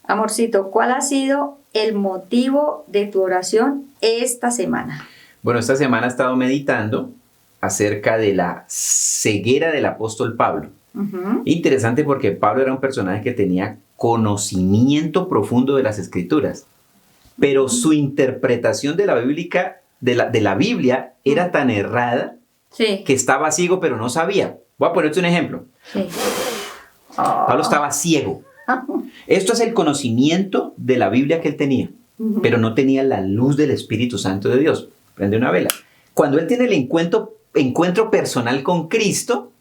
Amorcito, ¿cuál ha sido el motivo de tu oración esta semana? Bueno, esta semana he estado meditando acerca de la ceguera del apóstol Pablo. Interesante porque Pablo era un personaje que tenía conocimiento profundo de las Escrituras, pero su interpretación de la Biblia era tan errada que estaba ciego pero no sabía. Voy a ponerte un ejemplo. Pablo estaba ciego. Esto es el conocimiento de la Biblia que él tenía, pero no tenía la luz del Espíritu Santo de Dios. Prende una vela. Cuando él tiene el encuentro personal con Cristo,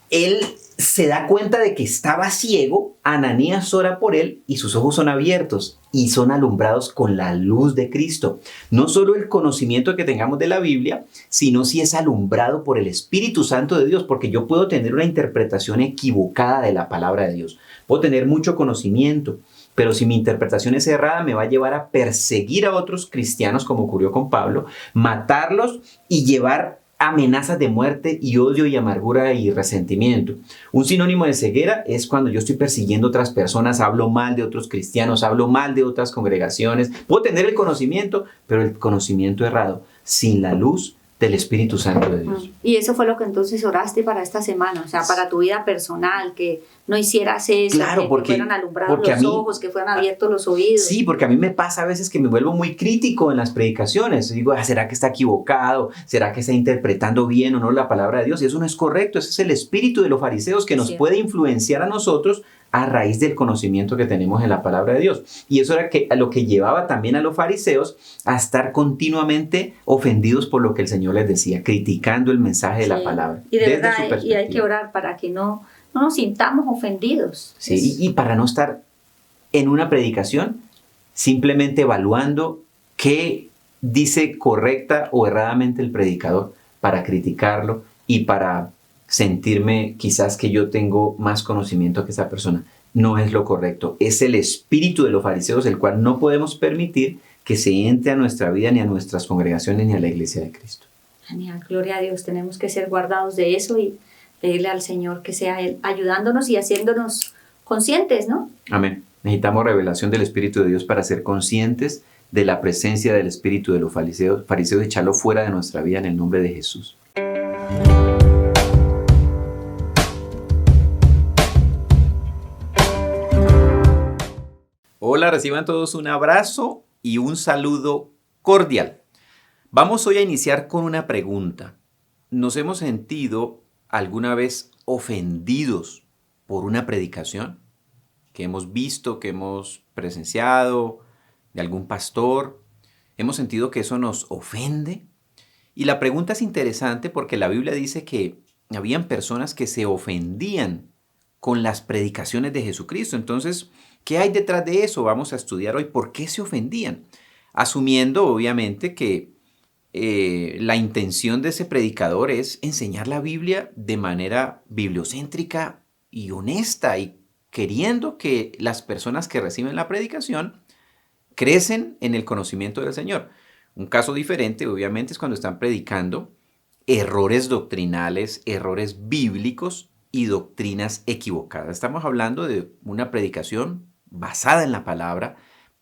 él se da cuenta de que estaba ciego. Ananías ora por él y sus ojos son abiertos y son alumbrados con la luz de Cristo. No solo el conocimiento que tengamos de la Biblia, sino si es alumbrado por el Espíritu Santo de Dios, porque yo puedo tener una interpretación equivocada de la palabra de Dios. Puedo tener mucho conocimiento, pero si mi interpretación es errada, me va a llevar a perseguir a otros cristianos, como ocurrió con Pablo, matarlos y llevar amenazas de muerte y odio y amargura y resentimiento. Un sinónimo de ceguera es cuando yo estoy persiguiendo a otras personas, hablo mal de otros cristianos, hablo mal de otras congregaciones. Puedo tener el conocimiento, pero el conocimiento errado, sin la luz del Espíritu Santo de Dios. Y eso fue lo que entonces oraste para esta semana, o sea, para tu vida personal, que no hicieras eso, claro, que fueran alumbrados los ojos, que fueran abiertos los oídos. Sí, porque a mí me pasa a veces que me vuelvo muy crítico en las predicaciones. Digo, ¿será que está equivocado? ¿Será que está interpretando bien o no la palabra de Dios? Y eso no es correcto. Ese es el espíritu de los fariseos que nos puede influenciar a nosotros a raíz del conocimiento que tenemos en la palabra de Dios. Y eso era lo que llevaba también a los fariseos a estar continuamente ofendidos por lo que el Señor les decía, criticando el mensaje de la palabra. Y de verdad, y hay que orar para que no nos sintamos ofendidos. Sí, y para no estar en una predicación simplemente evaluando qué dice correcta o erradamente el predicador para criticarlo y para sentirme quizás que yo tengo más conocimiento que esa persona. No es lo correcto. Es el espíritu de los fariseos el cual no podemos permitir que se entre a nuestra vida, ni a nuestras congregaciones, ni a la iglesia de Cristo. Genial, gloria a Dios. Tenemos que ser guardados de eso y pedirle al Señor que sea Él ayudándonos y haciéndonos conscientes, ¿no? Amén. Necesitamos revelación del Espíritu de Dios para ser conscientes de la presencia del espíritu de los fariseos y echarlo fuera de nuestra vida en el nombre de Jesús. Hola, reciban todos un abrazo y un saludo cordial. Vamos hoy a iniciar con una pregunta. ¿Nos hemos sentido alguna vez ofendidos por una predicación que hemos visto, que hemos presenciado, de algún pastor? ¿Hemos sentido que eso nos ofende? Y la pregunta es interesante porque la Biblia dice que habían personas que se ofendían con las predicaciones de Jesucristo. Entonces, ¿qué hay detrás de eso? Vamos a estudiar hoy por qué se ofendían, asumiendo obviamente que la intención de ese predicador es enseñar la Biblia de manera bibliocéntrica y honesta y queriendo que las personas que reciben la predicación crecen en el conocimiento del Señor. Un caso diferente, obviamente, es cuando están predicando errores doctrinales, errores bíblicos y doctrinas equivocadas. Estamos hablando de una predicación basada en la palabra,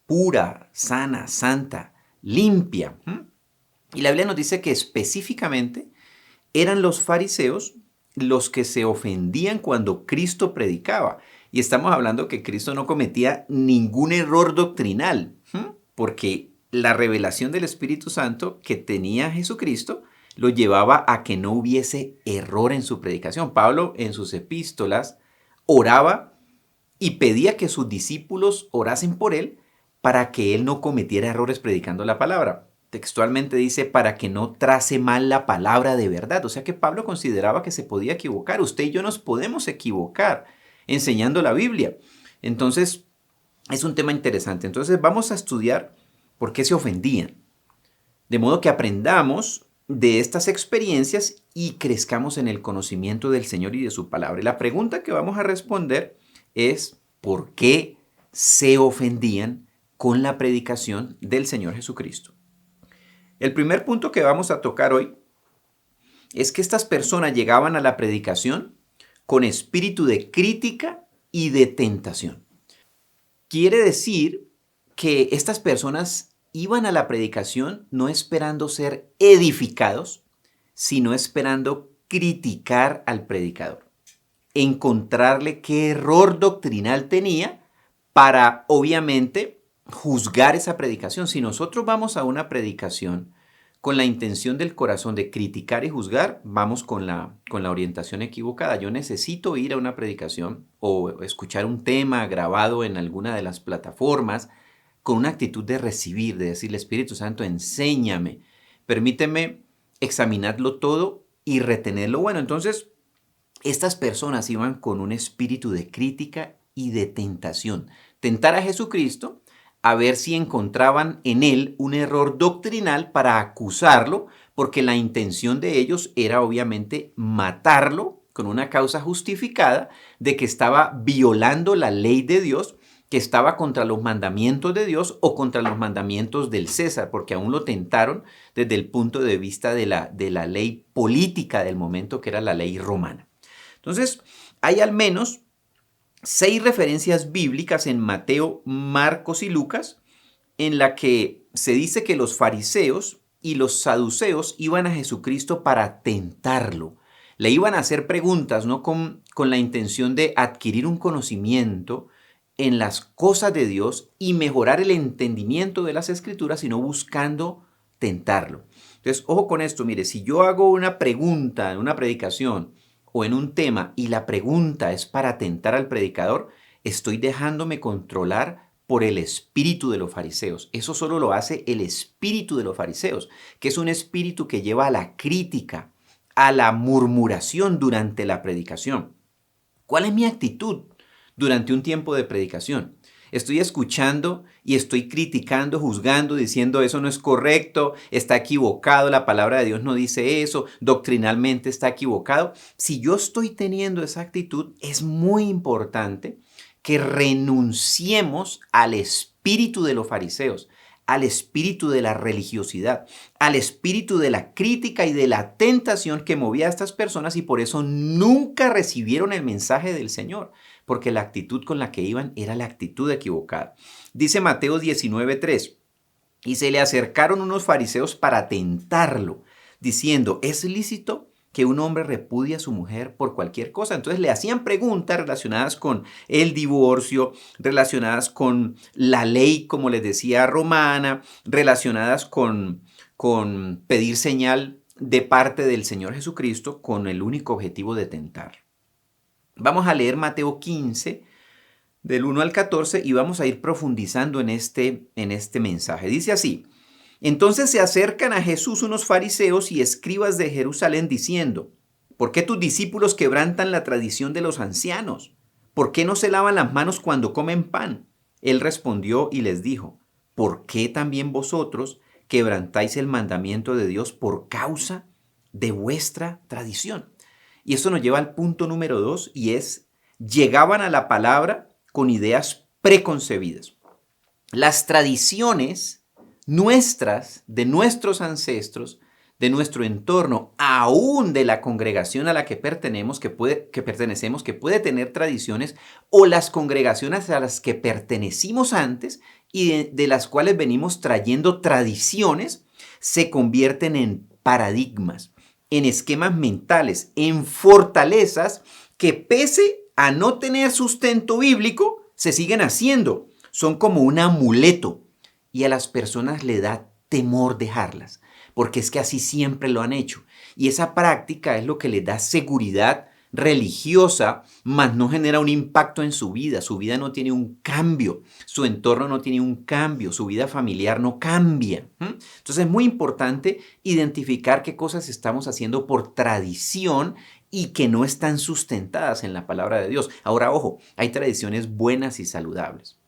pura, sana, santa, limpia. Y la Biblia nos dice que específicamente eran los fariseos los que se ofendían cuando Cristo predicaba. Y estamos hablando que Cristo no cometía ningún error doctrinal, porque la revelación del Espíritu Santo que tenía Jesucristo lo llevaba a que no hubiese error en su predicación. Pablo en sus epístolas oraba y pedía que sus discípulos orasen por él para que él no cometiera errores predicando la palabra. Textualmente dice, para que no trace mal la palabra de verdad. O sea que Pablo consideraba que se podía equivocar. Usted y yo nos podemos equivocar enseñando la Biblia. Entonces, es un tema interesante. Entonces, vamos a estudiar por qué se ofendían. De modo que aprendamos de estas experiencias y crezcamos en el conocimiento del Señor y de su palabra. Y la pregunta que vamos a responder es, ¿por qué se ofendían con la predicación del Señor Jesucristo? El primer punto que vamos a tocar hoy es que estas personas llegaban a la predicación con espíritu de crítica y de tentación. Quiere decir que estas personas iban a la predicación no esperando ser edificados, sino esperando criticar al predicador, encontrarle qué error doctrinal tenía para, obviamente, juzgar esa predicación. Si nosotros vamos a una predicación con la intención del corazón de criticar y juzgar, vamos con la orientación equivocada. Yo necesito ir a una predicación o escuchar un tema grabado en alguna de las plataformas con una actitud de recibir, de decirle, Espíritu Santo, enséñame, permíteme examinarlo todo y retenerlo bueno. Entonces, estas personas iban con un espíritu de crítica y de tentación. Tentar a Jesucristo a ver si encontraban en él un error doctrinal para acusarlo, porque la intención de ellos era obviamente matarlo con una causa justificada de que estaba violando la ley de Dios, que estaba contra los mandamientos de Dios o contra los mandamientos del César, porque aún lo tentaron desde el punto de vista de la ley política del momento, que era la ley romana. Entonces, hay al menos 6 referencias bíblicas en Mateo, Marcos y Lucas en la que se dice que los fariseos y los saduceos iban a Jesucristo para tentarlo. Le iban a hacer preguntas, no con la intención de adquirir un conocimiento en las cosas de Dios y mejorar el entendimiento de las Escrituras, sino buscando tentarlo. Entonces, ojo con esto, mire, si yo hago una pregunta en una predicación o en un tema y la pregunta es para tentar al predicador, estoy dejándome controlar por el espíritu de los fariseos. Eso solo lo hace el espíritu de los fariseos, que es un espíritu que lleva a la crítica, a la murmuración durante la predicación. ¿Cuál es mi actitud durante un tiempo de predicación? Estoy escuchando y estoy criticando, juzgando, diciendo eso no es correcto, está equivocado, la palabra de Dios no dice eso, doctrinalmente está equivocado. Si yo estoy teniendo esa actitud, es muy importante que renunciemos al espíritu de los fariseos, al espíritu de la religiosidad, al espíritu de la crítica y de la tentación que movía a estas personas, y por eso nunca recibieron el mensaje del Señor, porque la actitud con la que iban era la actitud equivocada. Dice Mateo 19:3, y se le acercaron unos fariseos para tentarlo, diciendo, ¿es lícito que un hombre repudie a su mujer por cualquier cosa? Entonces le hacían preguntas relacionadas con el divorcio, relacionadas con la ley, como les decía, romana, relacionadas con pedir señal de parte del Señor Jesucristo con el único objetivo de tentar. Vamos a leer Mateo 15, del 1 al 14, y vamos a ir profundizando en este mensaje. Dice así: entonces se acercan a Jesús unos fariseos y escribas de Jerusalén diciendo, ¿por qué tus discípulos quebrantan la tradición de los ancianos? ¿Por qué no se lavan las manos cuando comen pan? Él respondió y les dijo, ¿por qué también vosotros quebrantáis el mandamiento de Dios por causa de vuestra tradición? Y esto nos lleva al punto número 2, y es, llegaban a la palabra con ideas preconcebidas. Las tradiciones nuestras, de nuestros ancestros, de nuestro entorno, aún de la congregación a la que pertenecemos, que puede tener tradiciones, o las congregaciones a las que pertenecimos antes y de las cuales venimos trayendo tradiciones, se convierten en paradigmas, en esquemas mentales, en fortalezas que, pese a no tener sustento bíblico, se siguen haciendo. Son como un amuleto. Y a las personas le da temor dejarlas, porque es que así siempre lo han hecho. Y esa práctica es lo que les da seguridad religiosa, mas no genera un impacto en su vida. Su vida no tiene un cambio, su entorno no tiene un cambio, su vida familiar no cambia. Entonces es muy importante identificar qué cosas estamos haciendo por tradición y que no están sustentadas en la palabra de Dios. Ahora, ojo, hay tradiciones buenas y saludables,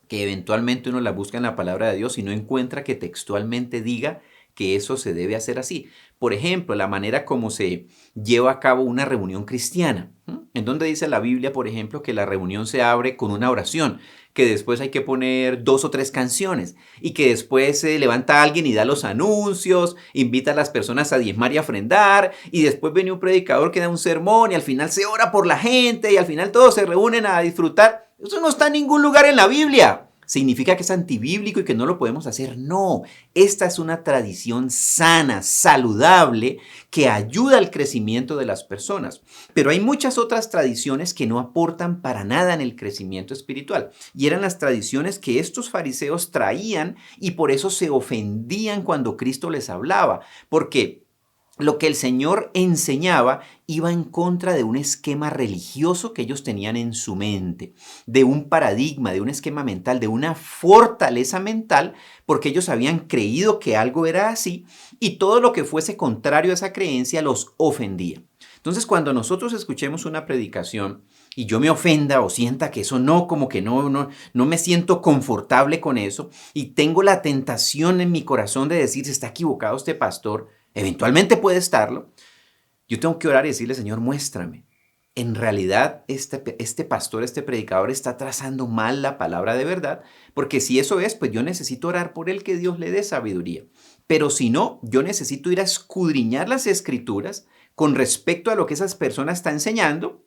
que eventualmente uno la busca en la palabra de Dios y no encuentra que textualmente diga que eso se debe hacer así. Por ejemplo, la manera como se lleva a cabo una reunión cristiana. En donde dice la Biblia, por ejemplo, que la reunión se abre con una oración, que después hay que poner 2 o 3 canciones y que después se levanta alguien y da los anuncios, invita a las personas a diezmar y a ofrendar, y después viene un predicador que da un sermón y al final se ora por la gente y al final todos se reúnen a disfrutar. Eso no está en ningún lugar en la Biblia. ¿Significa que es antibíblico y que no lo podemos hacer? No, esta es una tradición sana, saludable, que ayuda al crecimiento de las personas. Pero hay muchas otras tradiciones que no aportan para nada en el crecimiento espiritual. Y eran las tradiciones que estos fariseos traían y por eso se ofendían cuando Cristo les hablaba. Porque lo que el Señor enseñaba iba en contra de un esquema religioso que ellos tenían en su mente, de un paradigma, de un esquema mental, de una fortaleza mental, porque ellos habían creído que algo era así y todo lo que fuese contrario a esa creencia los ofendía. Entonces, cuando nosotros escuchemos una predicación y yo me ofenda o sienta que eso no, como que no me siento confortable con eso y tengo la tentación en mi corazón de decir, se está equivocado este pastor, eventualmente puede estarlo, yo tengo que orar y decirle, Señor, muéstrame. En realidad, este pastor, este predicador está trazando mal la palabra de verdad, porque si eso es, pues yo necesito orar por él, que Dios le dé sabiduría. Pero si no, yo necesito ir a escudriñar las escrituras con respecto a lo que esa persona está enseñando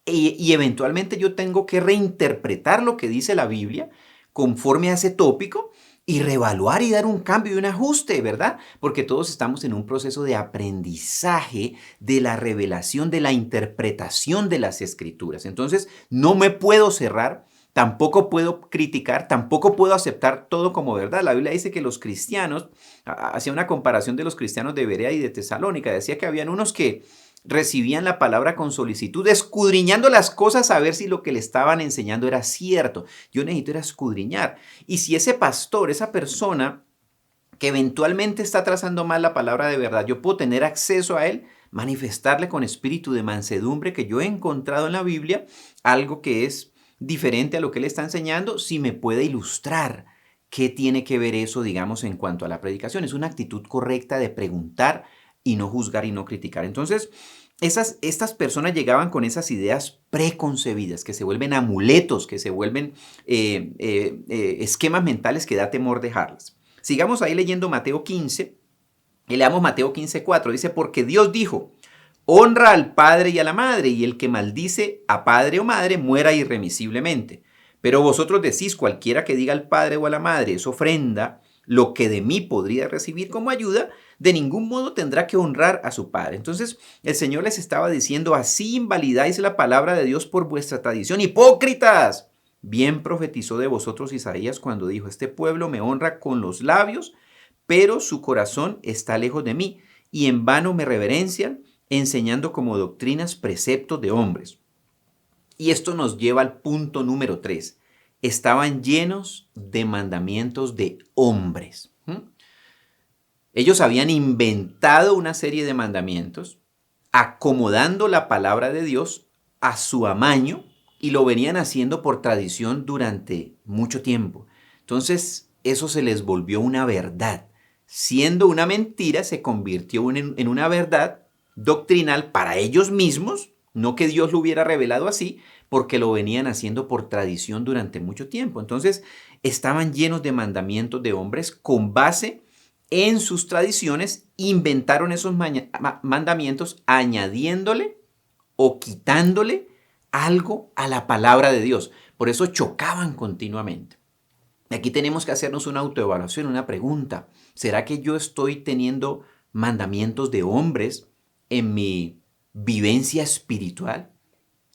y eventualmente yo tengo que reinterpretar lo que dice la Biblia conforme a ese tópico y reevaluar y dar un cambio y un ajuste, ¿verdad? Porque todos estamos en un proceso de aprendizaje de la revelación, de la interpretación de las escrituras. Entonces, no me puedo cerrar, tampoco puedo criticar, tampoco puedo aceptar todo como verdad. La Biblia dice que los cristianos, hacía una comparación de los cristianos de Berea y de Tesalónica, decía que habían unos que recibían la palabra con solicitud, escudriñando las cosas a ver si lo que le estaban enseñando era cierto. Yo necesito ir a escudriñar. Y si ese pastor, esa persona que eventualmente está trazando mal la palabra de verdad, yo puedo tener acceso a él, manifestarle con espíritu de mansedumbre que yo he encontrado en la Biblia algo que es diferente a lo que él está enseñando, si me puede ilustrar qué tiene que ver eso, digamos, en cuanto a la predicación. Es una actitud correcta de preguntar y no juzgar y no criticar. Entonces, estas personas llegaban con esas ideas preconcebidas que se vuelven amuletos, que se vuelven esquemas mentales que da temor dejarlas. Sigamos ahí leyendo Mateo 15, y leamos Mateo 15:4. Dice, porque Dios dijo, honra al padre y a la madre, y el que maldice a padre o madre muera irremisiblemente. Pero vosotros decís, cualquiera que diga al padre o a la madre es ofrenda, lo que de mí podría recibir como ayuda, de ningún modo tendrá que honrar a su padre. Entonces el Señor les estaba diciendo, así invalidáis la palabra de Dios por vuestra tradición. ¡Hipócritas! Bien profetizó de vosotros Isaías cuando dijo, este pueblo me honra con los labios, pero su corazón está lejos de mí, y en vano me reverencian, enseñando como doctrinas preceptos de hombres. Y esto nos lleva al punto número 3. Estaban llenos de mandamientos de hombres. Ellos habían inventado una serie de mandamientos, acomodando la palabra de Dios a su amaño, y lo venían haciendo por tradición durante mucho tiempo. Entonces, eso se les volvió una verdad. Siendo una mentira, se convirtió en una verdad doctrinal para ellos mismos, no que Dios lo hubiera revelado así, porque lo venían haciendo por tradición durante mucho tiempo. Entonces, estaban llenos de mandamientos de hombres con base en sus tradiciones, inventaron esos mandamientos añadiéndole o quitándole algo a la palabra de Dios. Por eso chocaban continuamente. Aquí tenemos que hacernos una autoevaluación, una pregunta. ¿Será que yo estoy teniendo mandamientos de hombres en mi vivencia espiritual,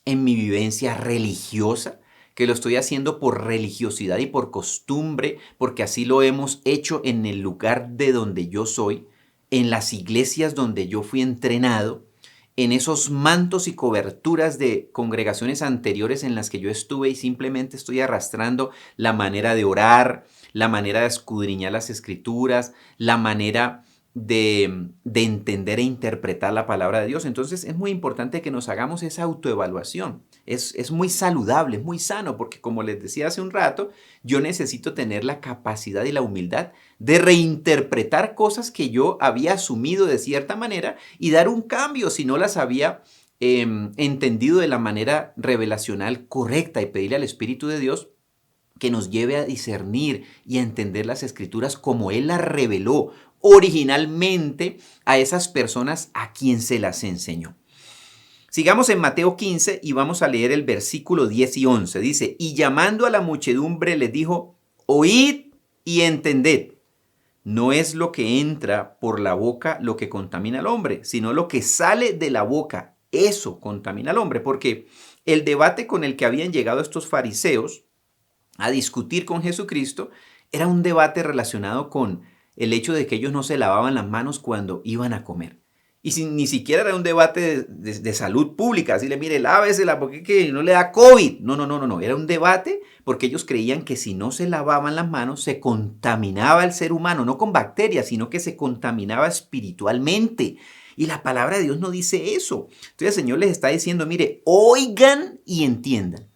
en mi vivencia religiosa? Que lo estoy haciendo por religiosidad y por costumbre, porque así lo hemos hecho en el lugar de donde yo soy, en las iglesias donde yo fui entrenado, en esos mantos y coberturas de congregaciones anteriores en las que yo estuve y simplemente estoy arrastrando la manera de orar, la manera de escudriñar las escrituras, la manera de entender e interpretar la palabra de Dios. Entonces es muy importante que nos hagamos esa autoevaluación. Es muy saludable, es muy sano, porque como les decía hace un rato, yo necesito tener la capacidad y la humildad de reinterpretar cosas que yo había asumido de cierta manera y dar un cambio si no las había entendido de la manera revelacional correcta, y pedirle al Espíritu de Dios que nos lleve a discernir y a entender las escrituras como Él las reveló originalmente a esas personas a quien se las enseñó. Sigamos en Mateo 15 y vamos a leer el versículo 10 y 11. Dice, y llamando a la muchedumbre les dijo, oíd y entended. No es lo que entra por la boca lo que contamina al hombre, sino lo que sale de la boca. Eso contamina al hombre, porque el debate con el que habían llegado estos fariseos a discutir con Jesucristo era un debate relacionado con el hecho de que ellos no se lavaban las manos cuando iban a comer. Y ni siquiera era un debate de salud pública, así le mire, lávesela porque que no le da COVID. No. Era un debate porque ellos creían que si no se lavaban las manos se contaminaba el ser humano, no con bacterias, sino que se contaminaba espiritualmente. Y la palabra de Dios no dice eso. Entonces el Señor les está diciendo, mire, oigan y entiendan.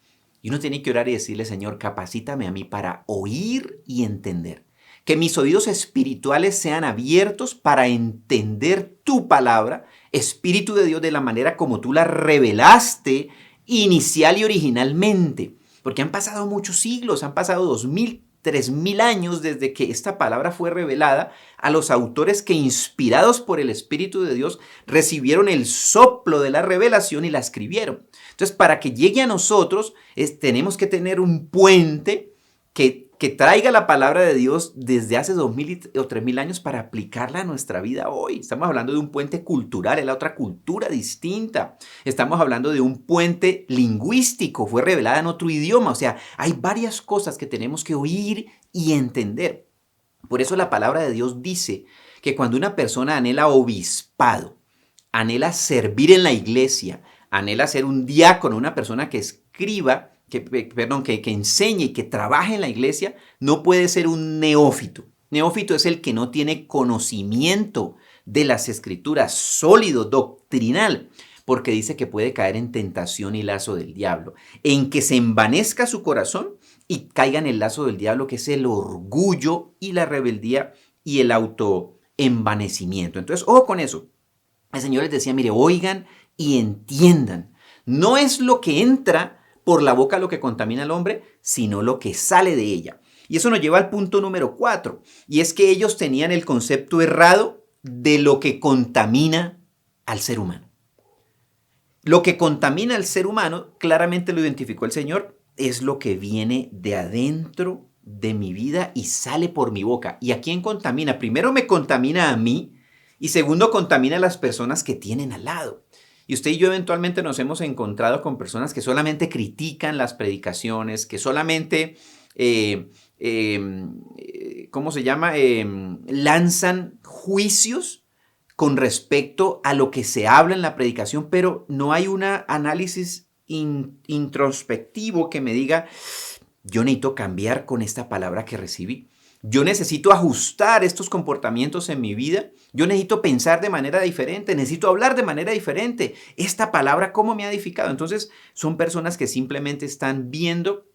Y uno tiene que orar y decirle, Señor, capacítame a mí para oír y entender. Que mis oídos espirituales sean abiertos para entender tu palabra, Espíritu de Dios, de la manera como tú la revelaste inicial y originalmente. Porque han pasado muchos siglos, han pasado 2000, 3000 años desde que esta palabra fue revelada a los autores que, inspirados por el Espíritu de Dios, recibieron el soplo de la revelación y la escribieron. Entonces, para que llegue a nosotros, tenemos que tener un puente que traiga la palabra de Dios desde hace 2000 o 3000 años para aplicarla a nuestra vida hoy. Estamos hablando de un puente cultural, es la otra cultura distinta. Estamos hablando de un puente lingüístico, fue revelada en otro idioma. O sea, hay varias cosas que tenemos que oír y entender. Por eso la palabra de Dios dice que cuando una persona anhela obispado, anhela servir en la iglesia, anhela ser un diácono, una persona que escriba, que enseñe y que trabaje en la iglesia, no puede ser un neófito. Neófito es el que no tiene conocimiento de las escrituras, sólido, doctrinal, porque dice que puede caer en tentación y lazo del diablo, en que se envanezca su corazón y caiga en el lazo del diablo, que es el orgullo y la rebeldía y el autoenvanecimiento. Entonces, ojo con eso. El Señor les decía, mire, oigan y entiendan. No es lo que entra por la boca lo que contamina al hombre, sino lo que sale de ella. Y eso nos lleva al punto número 4, y es que ellos tenían el concepto errado de lo que contamina al ser humano. Lo que contamina al ser humano, claramente lo identificó el Señor, es lo que viene de adentro de mi vida y sale por mi boca. ¿Y a quién contamina? Primero me contamina a mí y segundo contamina a las personas que tienen al lado. Y usted y yo eventualmente nos hemos encontrado con personas que solamente critican las predicaciones, que solamente, lanzan juicios con respecto a lo que se habla en la predicación, pero no hay un análisis introspectivo que me diga, yo necesito cambiar con esta palabra que recibí. Yo necesito ajustar estos comportamientos en mi vida. Yo necesito pensar de manera diferente. Necesito hablar de manera diferente. Esta palabra, ¿cómo me ha edificado? Entonces, son personas que simplemente están viendo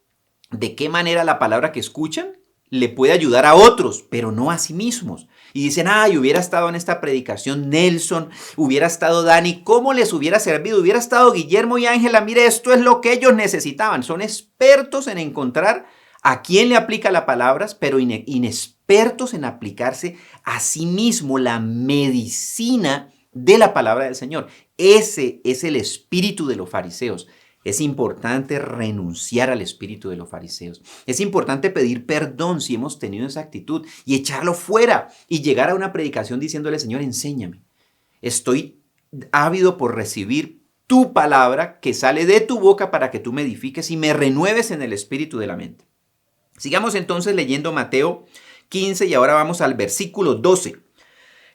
de qué manera la palabra que escuchan le puede ayudar a otros, pero no a sí mismos. Y dicen, ay, hubiera estado en esta predicación Nelson, hubiera estado Dani, ¿cómo les hubiera servido? Hubiera estado Guillermo y Ángela, mire, esto es lo que ellos necesitaban. Son expertos en encontrar a quién le aplica las palabras, pero inexpertos en aplicarse a sí mismo la medicina de la palabra del Señor. Ese es el espíritu de los fariseos. Es importante renunciar al espíritu de los fariseos. Es importante pedir perdón si hemos tenido esa actitud y echarlo fuera y llegar a una predicación diciéndole, Señor, enséñame. Estoy ávido por recibir tu palabra que sale de tu boca para que tú me edifiques y me renueves en el espíritu de la mente. Sigamos entonces leyendo Mateo 15 y ahora vamos al versículo 12.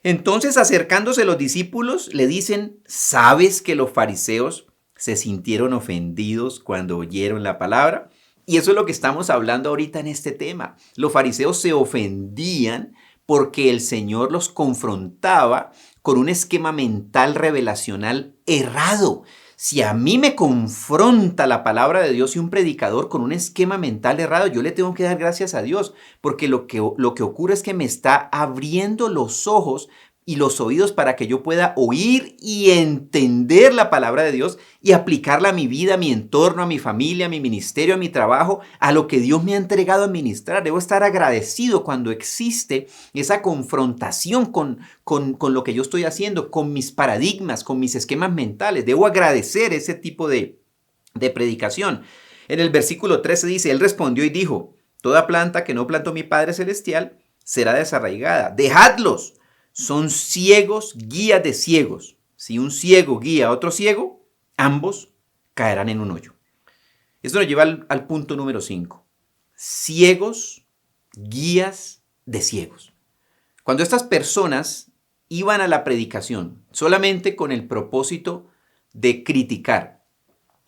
Entonces, acercándose los discípulos, le dicen, ¿sabes que los fariseos se sintieron ofendidos cuando oyeron la palabra? Y eso es lo que estamos hablando ahorita en este tema. Los fariseos se ofendían porque el Señor los confrontaba con un esquema mental revelacional errado. Si a mí me confronta la palabra de Dios y un predicador con un esquema mental errado, yo le tengo que dar gracias a Dios, porque lo que ocurre es que me está abriendo los ojos y los oídos para que yo pueda oír y entender la palabra de Dios y aplicarla a mi vida, a mi entorno, a mi familia, a mi ministerio, a mi trabajo, a lo que Dios me ha entregado a administrar. Debo estar agradecido cuando existe esa confrontación con lo que yo estoy haciendo, con mis paradigmas, con mis esquemas mentales. Debo agradecer ese tipo de predicación. En el versículo 13 dice, él respondió y dijo, toda planta que no plantó mi Padre Celestial será desarraigada. Dejadlos. Son ciegos, guías de ciegos. Si un ciego guía a otro ciego, ambos caerán en un hoyo. Esto nos lleva al punto número 5. Ciegos, guías de ciegos. Cuando estas personas iban a la predicación solamente con el propósito de criticar,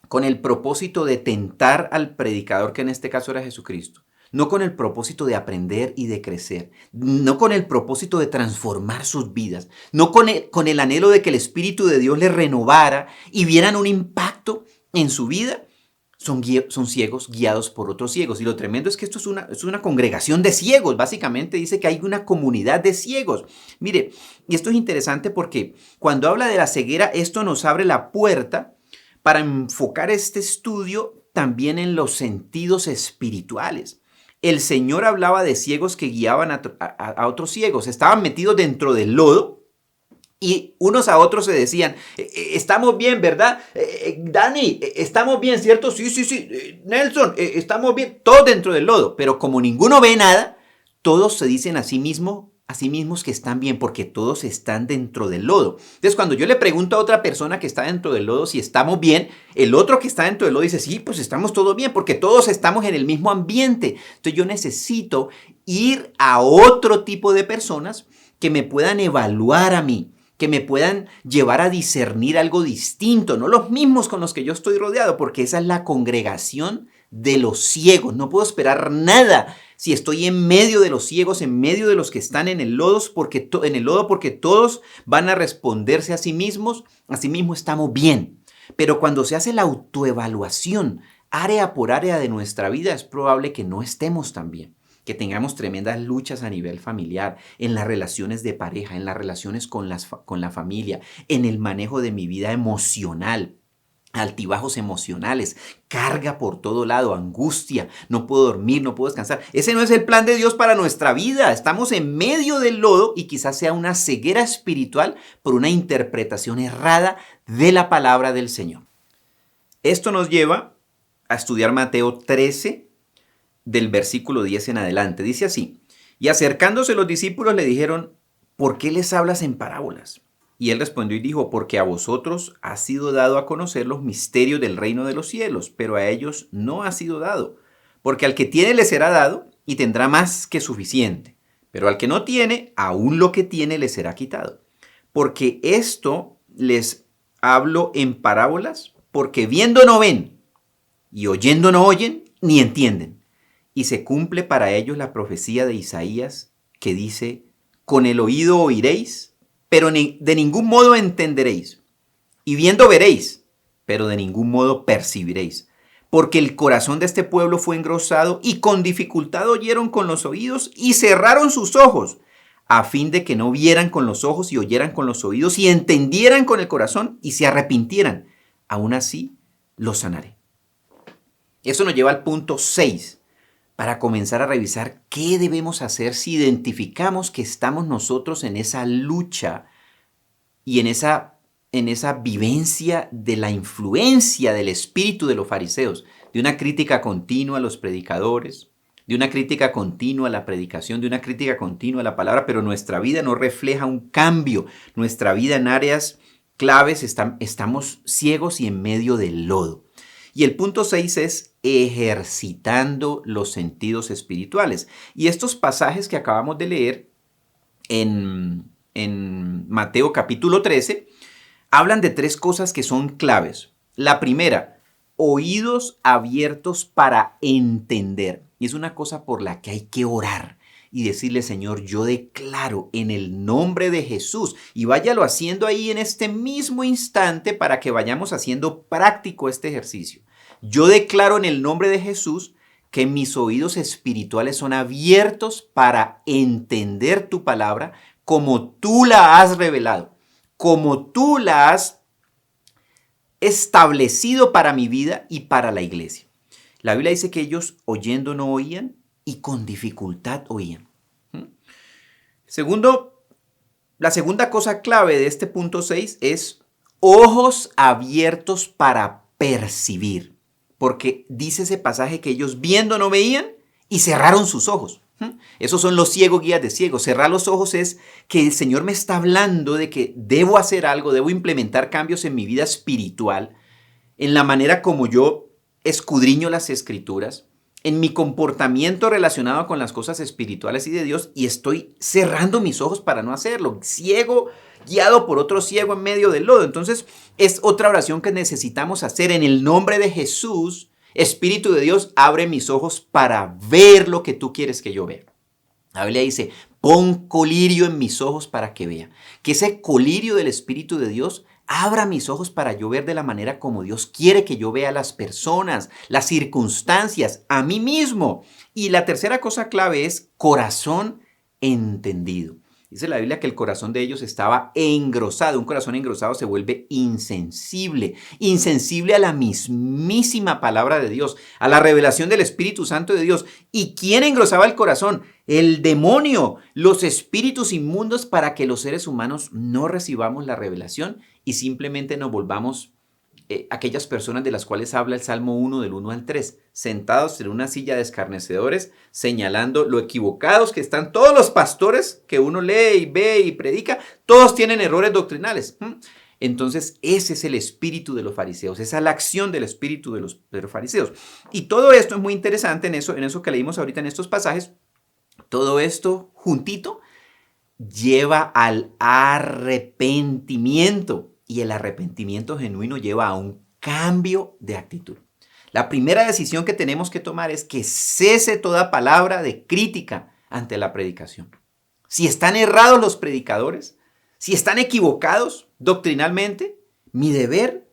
con el propósito de tentar al predicador, que en este caso era Jesucristo, no con el propósito de aprender y de crecer, no con el propósito de transformar sus vidas, no con el anhelo de que el Espíritu de Dios les renovara y vieran un impacto en su vida, son ciegos guiados por otros ciegos. Y lo tremendo es que esto es una congregación de ciegos. Básicamente dice que hay una comunidad de ciegos. Mire, y esto es interesante porque cuando habla de la ceguera, esto nos abre la puerta para enfocar este estudio también en los sentidos espirituales. El Señor hablaba de ciegos que guiaban a otros ciegos. Estaban metidos dentro del lodo y unos a otros se decían, estamos bien, ¿verdad? Dani, estamos bien, ¿cierto? Sí. Nelson, estamos bien. Todos dentro del lodo. Pero como ninguno ve nada, todos se dicen a sí mismos que están bien porque todos están dentro del lodo. Entonces, cuando yo le pregunto a otra persona que está dentro del lodo si estamos bien, el otro que está dentro del lodo dice, sí, pues estamos todos bien porque todos estamos en el mismo ambiente. Entonces, yo necesito ir a otro tipo de personas que me puedan evaluar a mí, que me puedan llevar a discernir algo distinto, no los mismos con los que yo estoy rodeado, porque esa es la congregación de los ciegos. No puedo esperar nada si estoy en medio de los ciegos, en medio de los que están en el lodo, porque todos van a responderse a sí mismos estamos bien. Pero cuando se hace la autoevaluación, área por área de nuestra vida, es probable que no estemos tan bien, que tengamos tremendas luchas a nivel familiar, en las relaciones de pareja, en las relaciones con la familia, en el manejo de mi vida emocional. Altibajos emocionales, carga por todo lado, angustia, no puedo dormir, no puedo descansar. Ese no es el plan de Dios para nuestra vida. Estamos en medio del lodo y quizás sea una ceguera espiritual por una interpretación errada de la palabra del Señor. Esto nos lleva a estudiar Mateo 13, del versículo 10 en adelante. Dice así, y acercándose los discípulos le dijeron, ¿por qué les hablas en parábolas? Y él respondió y dijo, porque a vosotros ha sido dado a conocer los misterios del reino de los cielos, pero a ellos no ha sido dado. Porque al que tiene le será dado y tendrá más que suficiente. Pero al que no tiene, aún lo que tiene le será quitado. Porque esto les hablo en parábolas, porque viendo no ven, y oyendo no oyen, ni entienden. Y se cumple para ellos la profecía de Isaías que dice, con el oído oiréis, pero de ningún modo entenderéis. Y viendo veréis, pero de ningún modo percibiréis. Porque el corazón de este pueblo fue engrosado y con dificultad oyeron con los oídos y cerraron sus ojos, a fin de que no vieran con los ojos y oyeran con los oídos y entendieran con el corazón y se arrepintieran. Aún así, los sanaré. Eso nos lleva al punto 6. Para comenzar a revisar qué debemos hacer si identificamos que estamos nosotros en esa lucha y en esa vivencia de la influencia del espíritu de los fariseos, de una crítica continua a los predicadores, de una crítica continua a la predicación, de una crítica continua a la palabra, pero nuestra vida no refleja un cambio. Nuestra vida en áreas claves estamos ciegos y en medio del lodo. Y el punto 6 es ejercitando los sentidos espirituales. Y estos pasajes que acabamos de leer en Mateo capítulo 13 hablan de 3 cosas que son claves. La primera, oídos abiertos para entender. Y es una cosa por la que hay que orar y decirle, Señor, yo declaro en el nombre de Jesús, y váyalo haciendo ahí en este mismo instante para que vayamos haciendo práctico este ejercicio. Yo declaro en el nombre de Jesús que mis oídos espirituales son abiertos para entender tu palabra, como tú la has revelado, como tú la has establecido para mi vida y para la iglesia. La Biblia dice que ellos oyendo no oían y con dificultad oían. La segunda cosa clave de este punto 6 es ojos abiertos para percibir. Porque dice ese pasaje que ellos viendo no veían y cerraron sus ojos. Esos son los ciegos guías de ciegos. Cerrar los ojos es que el Señor me está hablando de que debo hacer algo, debo implementar cambios en mi vida espiritual, en la manera como yo escudriño las Escrituras, en mi comportamiento relacionado con las cosas espirituales y de Dios, y estoy cerrando mis ojos para no hacerlo. Ciego, guiado por otro ciego en medio del lodo. Entonces, es otra oración que necesitamos hacer en el nombre de Jesús. Espíritu de Dios, abre mis ojos para ver lo que tú quieres que yo vea. La Biblia dice, pon colirio en mis ojos para que vea. Que ese colirio del Espíritu de Dios abra mis ojos para yo ver de la manera como Dios quiere que yo vea a las personas, las circunstancias, a mí mismo. Y la tercera cosa clave es corazón entendido. Dice la Biblia que el corazón de ellos estaba engrosado. Un corazón engrosado se vuelve insensible. Insensible a la mismísima palabra de Dios, a la revelación del Espíritu Santo de Dios. ¿Y quién engrosaba el corazón? El demonio, los espíritus inmundos, para que los seres humanos no recibamos la revelación y simplemente nos volvamos aquellas personas de las cuales habla el Salmo 1 del 1 al 3, sentados en una silla de escarnecedores, señalando lo equivocados que están todos los pastores que uno lee y ve y predica, todos tienen errores doctrinales. Entonces ese es el espíritu de los fariseos, esa es la acción del espíritu de los fariseos. Y todo esto es muy interesante en eso que leímos ahorita en estos pasajes. Todo esto juntito lleva al arrepentimiento. Y el arrepentimiento genuino lleva a un cambio de actitud. La primera decisión que tenemos que tomar es que cese toda palabra de crítica ante la predicación. Si están errados los predicadores, si están equivocados doctrinalmente, mi deber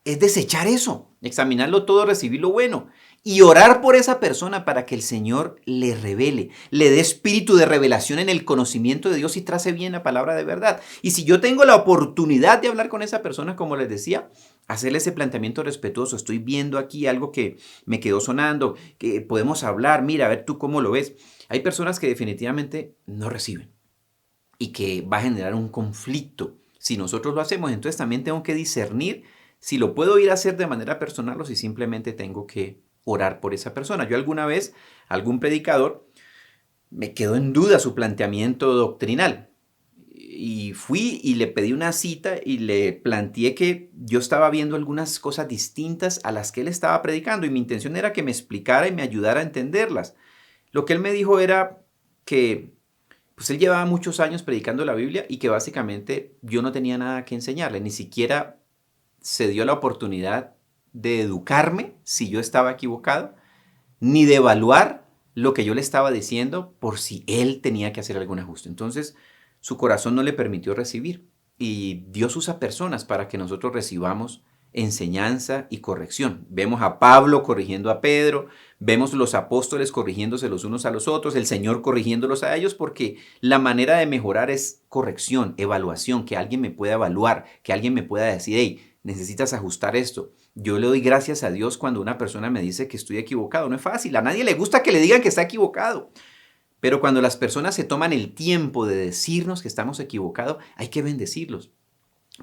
es desechar eso, examinarlo todo, recibir lo bueno y orar por esa persona para que el Señor le revele, le dé espíritu de revelación en el conocimiento de Dios y trace bien la palabra de verdad. Y si yo tengo la oportunidad de hablar con esa persona, como les decía, hacerle ese planteamiento respetuoso. Estoy viendo aquí algo que me quedó sonando, que podemos hablar, mira, a ver tú cómo lo ves. Hay personas que definitivamente no reciben y que va a generar un conflicto si nosotros lo hacemos. Entonces también tengo que discernir si lo puedo ir a hacer de manera personal o si simplemente tengo que orar por esa persona. Yo alguna vez, algún predicador, me quedó en duda su planteamiento doctrinal. Y fui y le pedí una cita y le planteé que yo estaba viendo algunas cosas distintas a las que él estaba predicando y mi intención era que me explicara y me ayudara a entenderlas. Lo que él me dijo era que pues él llevaba muchos años predicando la Biblia y que básicamente yo no tenía nada que enseñarle, ni siquiera se dio la oportunidad de educarme si yo estaba equivocado, ni de evaluar lo que yo le estaba diciendo por si él tenía que hacer algún ajuste. Entonces, su corazón no le permitió recibir. Y Dios usa personas para que nosotros recibamos enseñanza y corrección. Vemos a Pablo corrigiendo a Pedro, vemos los apóstoles corrigiéndose los unos a los otros, el Señor corrigiéndolos a ellos, porque la manera de mejorar es corrección, evaluación, que alguien me pueda evaluar, que alguien me pueda decir, hey, necesitas ajustar esto. Yo le doy gracias a Dios cuando una persona me dice que estoy equivocado. No es fácil, a nadie le gusta que le digan que está equivocado. Pero cuando las personas se toman el tiempo de decirnos que estamos equivocados, hay que bendecirlos,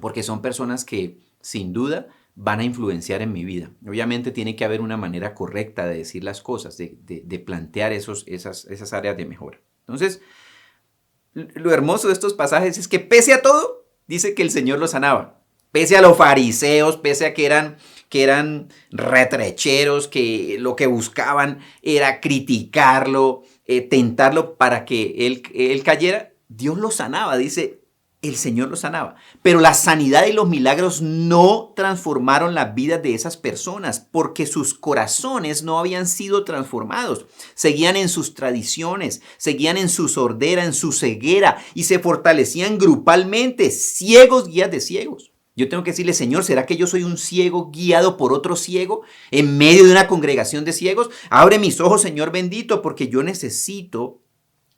porque son personas que sin duda van a influenciar en mi vida. Obviamente tiene que haber una manera correcta de decir las cosas, de plantear esas áreas de mejora. Entonces, lo hermoso de estos pasajes es que pese a todo, dice que el Señor los sanaba. Pese a los fariseos, pese a que eran retrecheros, que lo que buscaban era criticarlo, tentarlo para que él cayera, Dios lo sanaba, dice, el Señor lo sanaba. Pero la sanidad y los milagros no transformaron las vidas de esas personas porque sus corazones no habían sido transformados. Seguían en sus tradiciones, seguían en su sordera, en su ceguera y se fortalecían grupalmente, ciegos guías de ciegos. Yo tengo que decirle, Señor, ¿será que yo soy un ciego guiado por otro ciego en medio de una congregación de ciegos? Abre mis ojos, Señor bendito, porque yo necesito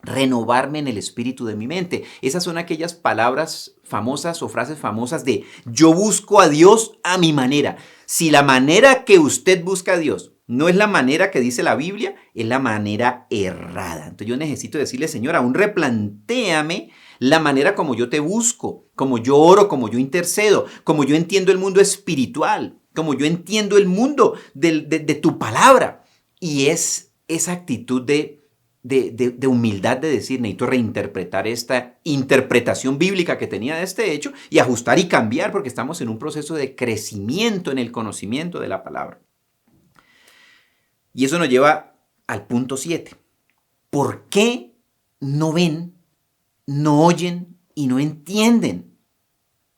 renovarme en el espíritu de mi mente. Esas son aquellas palabras famosas o frases famosas de yo busco a Dios a mi manera. Si la manera que usted busca a Dios no es la manera que dice la Biblia, es la manera errada. Entonces yo necesito decirle, Señor, aún replantéame la manera como yo te busco, como yo oro, como yo intercedo, como yo entiendo el mundo espiritual, como yo entiendo el mundo de tu palabra. Y es esa actitud de humildad de decir, necesito reinterpretar esta interpretación bíblica que tenía de este hecho y ajustar y cambiar porque estamos en un proceso de crecimiento en el conocimiento de la palabra. Y eso nos lleva al punto 7. ¿Por qué no ven, no oyen y no entienden?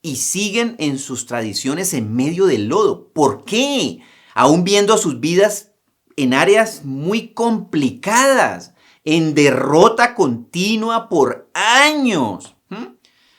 Y siguen en sus tradiciones en medio del lodo. ¿Por qué? Aún viendo sus vidas en áreas muy complicadas, en derrota continua por años.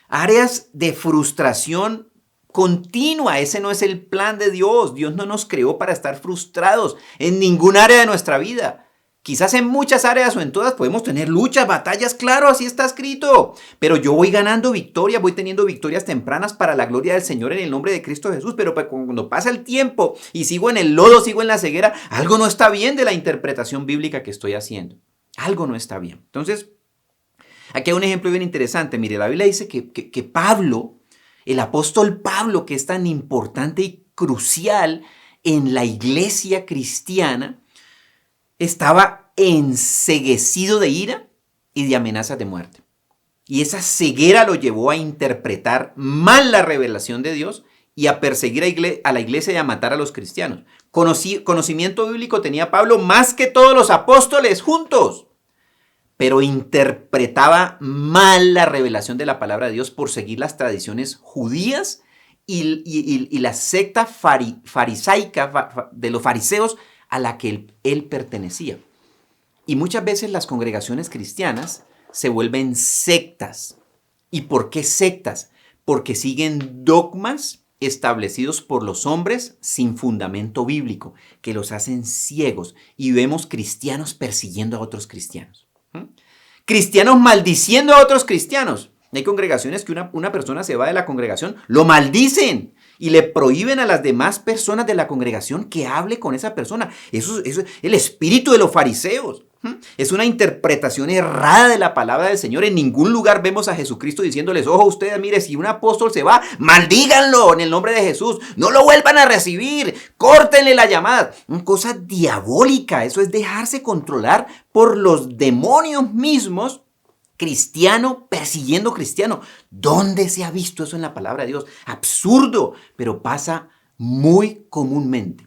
Áreas de frustración continua. Ese no es el plan de Dios. Dios no nos creó para estar frustrados en ningún área de nuestra vida. Quizás en muchas áreas o en todas podemos tener luchas, batallas, claro, así está escrito. Pero yo voy ganando victorias, voy teniendo victorias tempranas para la gloria del Señor en el nombre de Cristo Jesús. Pero cuando pasa el tiempo y sigo en el lodo, sigo en la ceguera, algo no está bien de la interpretación bíblica que estoy haciendo. Algo no está bien. Entonces, aquí hay un ejemplo bien interesante. Mire, la Biblia dice que Pablo, el apóstol Pablo, que es tan importante y crucial en la iglesia cristiana, estaba enceguecido de ira y de amenazas de muerte. Y esa ceguera lo llevó a interpretar mal la revelación de Dios y a perseguir a la iglesia y a matar a los cristianos. Conocimiento bíblico tenía Pablo más que todos los apóstoles juntos, pero interpretaba mal la revelación de la palabra de Dios por seguir las tradiciones judías y la secta farisaica de los fariseos a la que él pertenecía. Y muchas veces las congregaciones cristianas se vuelven sectas. ¿Y por qué sectas? Porque siguen dogmas establecidos por los hombres sin fundamento bíblico, que los hacen ciegos. Y vemos cristianos persiguiendo a otros cristianos. Cristianos maldiciendo a otros cristianos. Hay congregaciones que una persona se va de la congregación, lo maldicen y le prohíben a las demás personas de la congregación que hable con esa persona. Eso es el espíritu de los fariseos. Es una interpretación errada de la palabra del Señor. En ningún lugar vemos a Jesucristo diciéndoles, ojo ustedes, mire, si un apóstol se va, maldíganlo en el nombre de Jesús. No lo vuelvan a recibir. Córtenle la llamada. Una cosa diabólica. Eso es dejarse controlar por los demonios mismos. Cristiano persiguiendo cristiano. ¿Dónde se ha visto eso en la palabra de Dios? Absurdo, pero pasa muy comúnmente.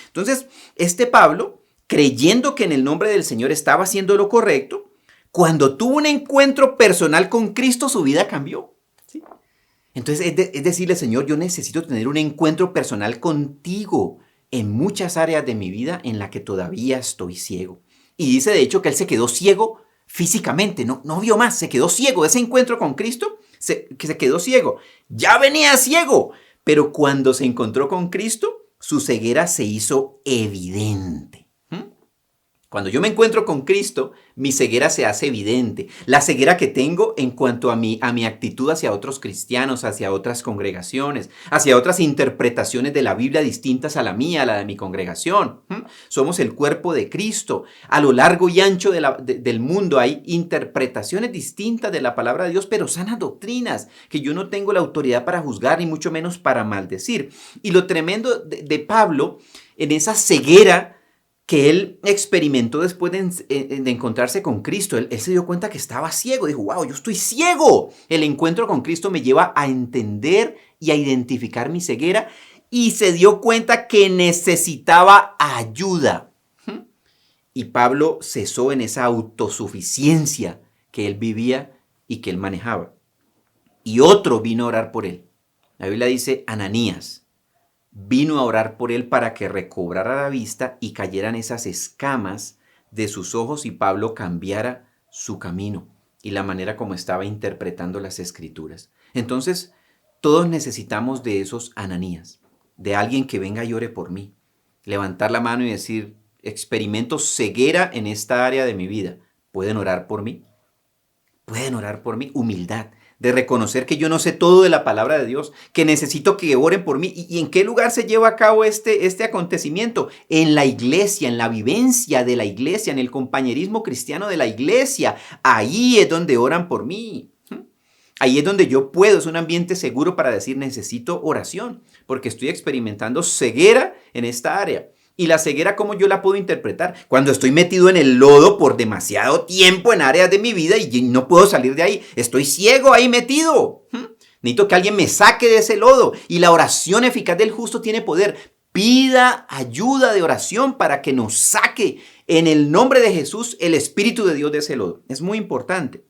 Entonces, este Pablo, creyendo que en el nombre del Señor estaba haciendo lo correcto, cuando tuvo un encuentro personal con Cristo, su vida cambió. ¿Sí? Entonces, es decirle, Señor, yo necesito tener un encuentro personal contigo en muchas áreas de mi vida en la que todavía estoy ciego. Y dice, de hecho, que él se quedó ciego físicamente, no vio más, se quedó ciego. Ese encuentro con Cristo, que se quedó ciego. Ya venía ciego, pero cuando se encontró con Cristo, su ceguera se hizo evidente. Cuando yo me encuentro con Cristo, mi ceguera se hace evidente. La ceguera que tengo en cuanto a mi actitud hacia otros cristianos, hacia otras congregaciones, hacia otras interpretaciones de la Biblia distintas a la mía, a la de mi congregación. Somos el cuerpo de Cristo. A lo largo y ancho del mundo hay interpretaciones distintas de la palabra de Dios, pero sanas doctrinas que yo no tengo la autoridad para juzgar, ni mucho menos para maldecir. Y lo tremendo de Pablo en esa ceguera que él experimentó después de encontrarse con Cristo. Él se dio cuenta que estaba ciego. Dijo, wow, yo estoy ciego. El encuentro con Cristo me lleva a entender y a identificar mi ceguera. Y se dio cuenta que necesitaba ayuda. Y Pablo cesó en esa autosuficiencia que él vivía y que él manejaba. Y otro vino a orar por él. La Biblia dice, Ananías vino a orar por él para que recobrara la vista y cayeran esas escamas de sus ojos y Pablo cambiara su camino y la manera como estaba interpretando las escrituras. Entonces, todos necesitamos de esos Ananías, de alguien que venga y ore por mí, levantar la mano y decir, experimento ceguera en esta área de mi vida, ¿pueden orar por mí? pueden orar por mí. Humildad, de reconocer que yo no sé todo de la palabra de Dios, que necesito que oren por mí. ¿Y en qué lugar se lleva a cabo este acontecimiento? En la iglesia, en la vivencia de la iglesia, en el compañerismo cristiano de la iglesia. Ahí es donde oran por mí. Ahí es donde yo puedo, es un ambiente seguro para decir necesito oración, porque estoy experimentando ceguera en esta área. Y la ceguera, ¿cómo yo la puedo interpretar? Cuando estoy metido en el lodo por demasiado tiempo en áreas de mi vida y no puedo salir de ahí. Estoy ciego ahí metido. Necesito que alguien me saque de ese lodo. Y la oración eficaz del justo tiene poder. Pida ayuda de oración para que nos saque en el nombre de Jesús el Espíritu de Dios de ese lodo. Es muy importante.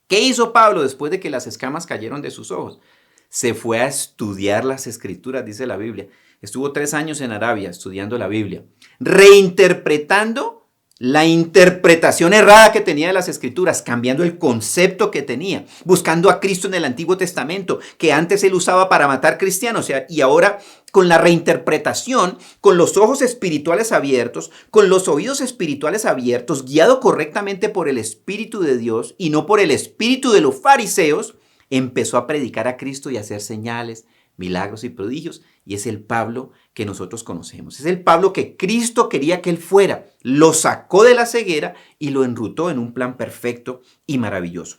¿Qué hizo Pablo después de que las escamas cayeron de sus ojos? Se fue a estudiar las Escrituras, dice la Biblia. Estuvo 3 años en Arabia estudiando la Biblia, reinterpretando la interpretación errada que tenía de las Escrituras, cambiando el concepto que tenía, buscando a Cristo en el Antiguo Testamento, que antes él usaba para matar cristianos, y ahora con la reinterpretación, con los ojos espirituales abiertos, con los oídos espirituales abiertos, guiado correctamente por el Espíritu de Dios y no por el espíritu de los fariseos, empezó a predicar a Cristo y a hacer señales, milagros y prodigios, y es el Pablo que nosotros conocemos. Es el Pablo que Cristo quería que él fuera. Lo sacó de la ceguera y lo enrutó en un plan perfecto y maravilloso.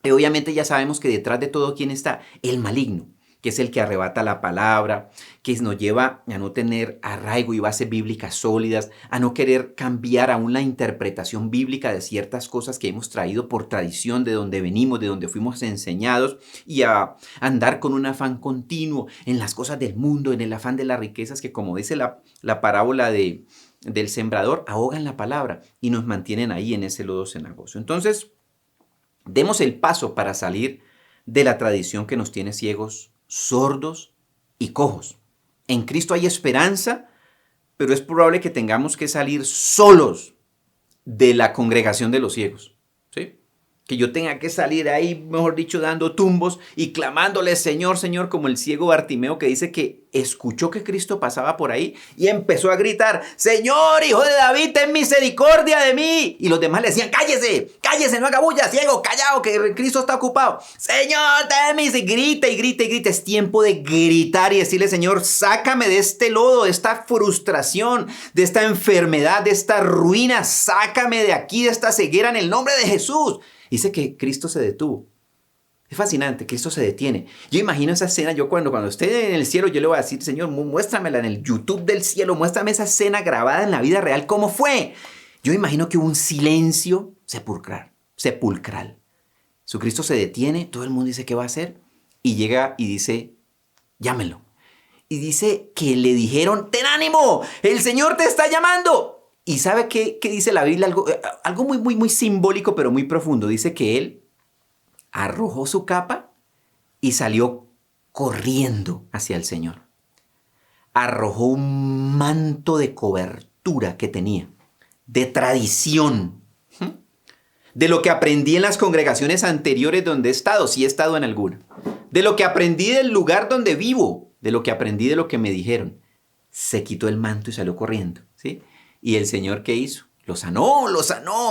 Y obviamente ya sabemos que detrás de todo, ¿quién está? El maligno, que es el que arrebata la palabra, que nos lleva a no tener arraigo y bases bíblicas sólidas, a no querer cambiar aún la interpretación bíblica de ciertas cosas que hemos traído por tradición, de donde venimos, de donde fuimos enseñados, y a andar con un afán continuo en las cosas del mundo, en el afán de las riquezas, que como dice la parábola del sembrador, ahogan la palabra y nos mantienen ahí en ese lodo cenagoso. Entonces, demos el paso para salir de la tradición que nos tiene ciegos, sordos y cojos. En Cristo hay esperanza, pero es probable que tengamos que salir solos de la congregación de los ciegos, ¿sí? Que yo tenga que salir ahí, mejor dicho, dando tumbos y clamándole Señor, Señor, como el ciego Bartimeo, que dice que escuchó que Cristo pasaba por ahí y empezó a gritar, Señor, hijo de David, ten misericordia de mí. Y los demás le decían, cállese, cállese, no haga bulla, ciego, callado, que Cristo está ocupado. Señor, ten misericordia. Grita y grita y grita. Es tiempo de gritar y decirle, Señor, sácame de este lodo, de esta frustración, de esta enfermedad, de esta ruina. Sácame de aquí, de esta ceguera en el nombre de Jesús. Dice que Cristo se detuvo. Es fascinante, Cristo se detiene. Yo imagino esa escena, yo cuando esté en el cielo, yo le voy a decir, Señor, muéstramela en el YouTube del cielo, muéstrame esa escena grabada en la vida real, ¿cómo fue? Yo imagino que hubo un silencio sepulcral. Jesucristo se detiene, todo el mundo dice, ¿qué va a hacer? Y llega y dice, llámenlo. Y dice que le dijeron, ten ánimo, el Señor te está llamando. ¿Y sabe qué dice la Biblia? Algo muy, muy, muy simbólico, pero muy profundo. Dice que él arrojó su capa y salió corriendo hacia el Señor. Arrojó un manto de cobertura que tenía, de tradición, de lo que aprendí en las congregaciones anteriores donde he estado, sí he estado en alguna, de lo que aprendí del lugar donde vivo, de lo que aprendí de lo que me dijeron. Se quitó el manto y salió corriendo, ¿sí? ¿Y el Señor qué hizo? Lo sanó,